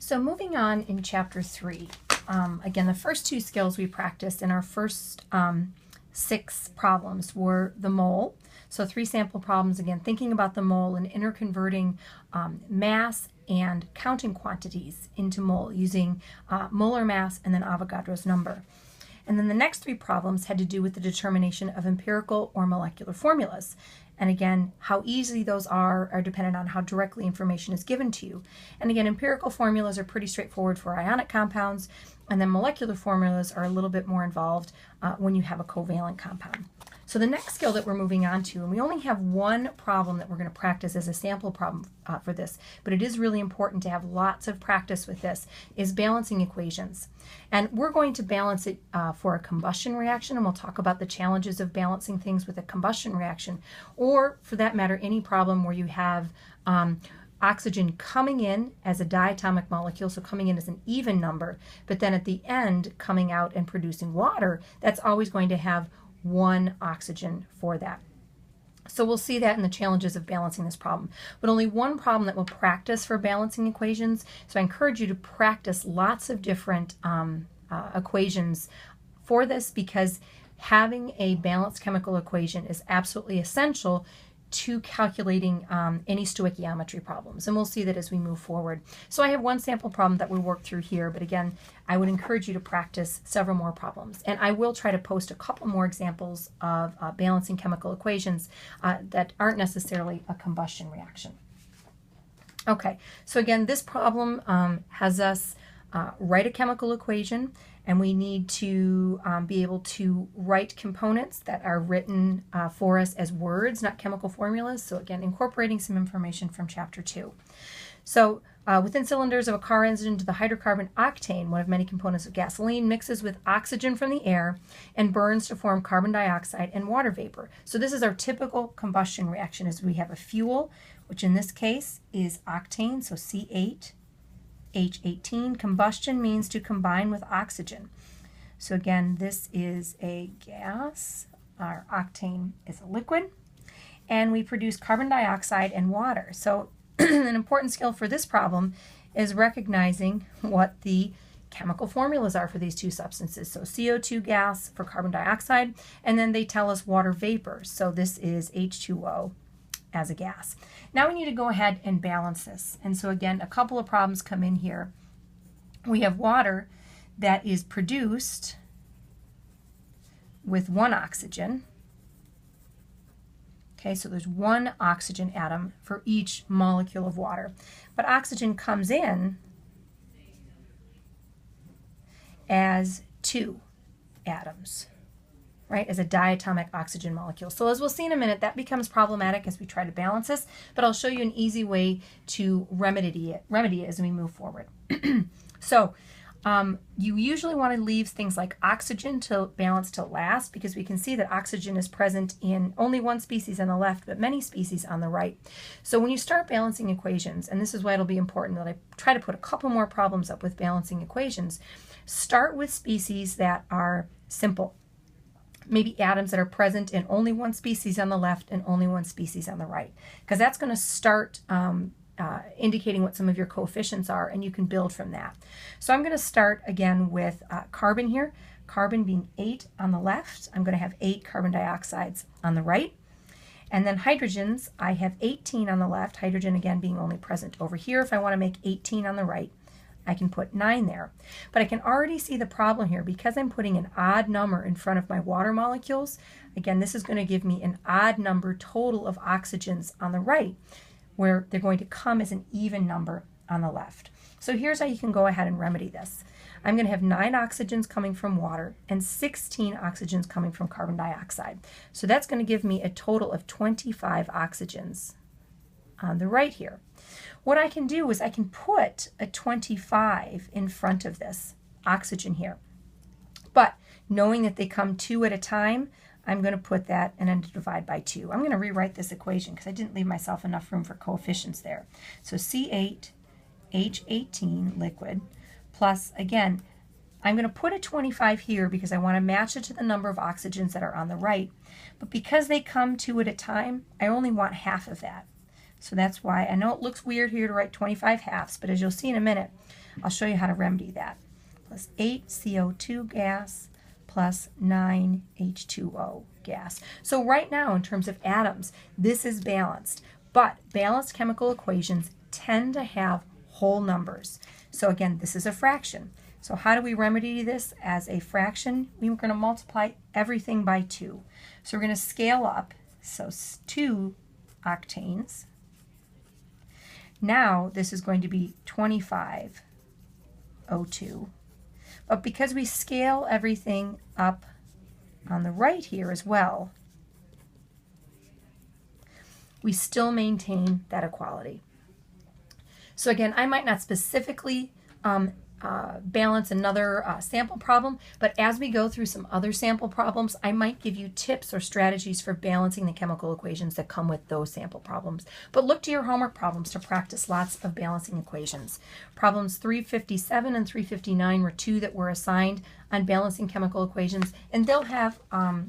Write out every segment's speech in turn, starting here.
So moving on in chapter 3, again, the first two skills we practiced in our first 6 problems were the mole. So 3 sample problems, again, thinking about the mole and interconverting mass and counting quantities into mole using molar mass and then Avogadro's number. And then the next 3 problems had to do with the determination of empirical or molecular formulas. And again, how easy those are dependent on how directly information is given to you. And again, empirical formulas are pretty straightforward for ionic compounds, and then molecular formulas are a little bit more involved when you have a covalent compound. So the next skill that we're moving on to, and we only have one problem that we're going to practice as a sample problem for this, but it is really important to have lots of practice with this, is balancing equations. And we're going to balance it for a combustion reaction, and we'll talk about the challenges of balancing things with a combustion reaction, or for that matter, any problem where you have oxygen coming in as a diatomic molecule, so coming in as an even number, but then at the end coming out and producing water. That's always going to have one oxygen for that. So we'll see that in the challenges of balancing this problem. But only one problem that we'll practice for balancing equations. So I encourage you to practice lots of different equations for this, because having a balanced chemical equation is absolutely essential to calculating any stoichiometry problems. And we'll see that as we move forward. So I have one sample problem that we'll work through here, but again, I would encourage you to practice several more problems. And I will try to post a couple more examples of balancing chemical equations that aren't necessarily a combustion reaction. Okay, so again, this problem has us write a chemical equation, and we need to be able to write components that are written for us as words, not chemical formulas. So again, incorporating some information from chapter 2. So within cylinders of a car engine, the hydrocarbon octane, one of many components of gasoline, mixes with oxygen from the air and burns to form carbon dioxide and water vapor. So this is our typical combustion reaction, as we have a fuel, which in this case is octane, so C8. H18. Combustion means to combine with oxygen. So again, this is a gas. Our octane is a liquid. And we produce carbon dioxide and water. So an important skill for this problem is recognizing what the chemical formulas are for these two substances. So CO2 gas for carbon dioxide, and then they tell us water vapor. So this is H2O as a gas. Now we need to go ahead and balance this. And so again, a couple of problems come in here. We have water that is produced with 1 oxygen. Okay, so there's 1 oxygen atom for each molecule of water. But oxygen comes in as 2 atoms, right, as a diatomic oxygen molecule. So as we'll see in a minute, that becomes problematic as we try to balance this, but I'll show you an easy way to remedy it as we move forward. So you usually want to leave things like oxygen to balance to last, because we can see that oxygen is present in only one species on the left, but many species on the right. So when you start balancing equations, and this is why it'll be important that I try to put a couple more problems up with balancing equations, start with species that are simple. Maybe atoms that are present in only one species on the left and only one species on the right, because that's going to start indicating what some of your coefficients are, and you can build from that. So I'm going to start again with carbon here. Carbon being 8 on the left, I'm going to have 8 carbon dioxides on the right. And then hydrogens, I have 18 on the left, hydrogen again being only present over here. If I want to make 18 on the right, I can put 9 there. But I can already see the problem here because I'm putting an odd number in front of my water molecules. Again, this is going to give me an odd number total of oxygens on the right, where they're going to come as an even number on the left. So here's how you can go ahead and remedy this. I'm going to have 9 oxygens coming from water and 16 oxygens coming from carbon dioxide. So that's going to give me a total of 25 oxygens on the right here. What I can do is I can put a 25 in front of this oxygen here. But knowing that they come 2 at a time, I'm going to put that and then divide by 2. I'm going to rewrite this equation because I didn't leave myself enough room for coefficients there. So C8, H18 liquid, plus, again, I'm going to put a 25 here because I want to match it to the number of oxygens that are on the right. But because they come 2 at a time, I only want half of that. So that's why I know it looks weird here to write 25 halves, but as you'll see in a minute, I'll show you how to remedy that. Plus 8 CO2 gas plus 9 H2O gas. So right now, in terms of atoms, this is balanced. But balanced chemical equations tend to have whole numbers. So again, this is a fraction. So how do we remedy this as a fraction? We're going to multiply everything by 2. So we're going to scale up. So 2 octanes. Now this is going to be 25 O2. But because we scale everything up on the right here as well, we still maintain that equality. So again, I might not specifically balance another sample problem, but as we go through some other sample problems, I might give you tips or strategies for balancing the chemical equations that come with those sample problems. But look to your homework problems to practice lots of balancing equations. Problems 357 and 359 were two that were assigned on balancing chemical equations, and they'll have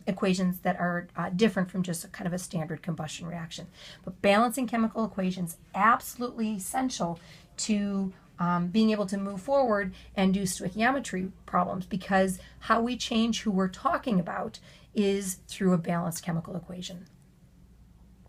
equations that are different from just kind of a standard combustion reaction. But balancing chemical equations, absolutely essential to being able to move forward and do stoichiometry problems, because how we change who we're talking about is through a balanced chemical equation.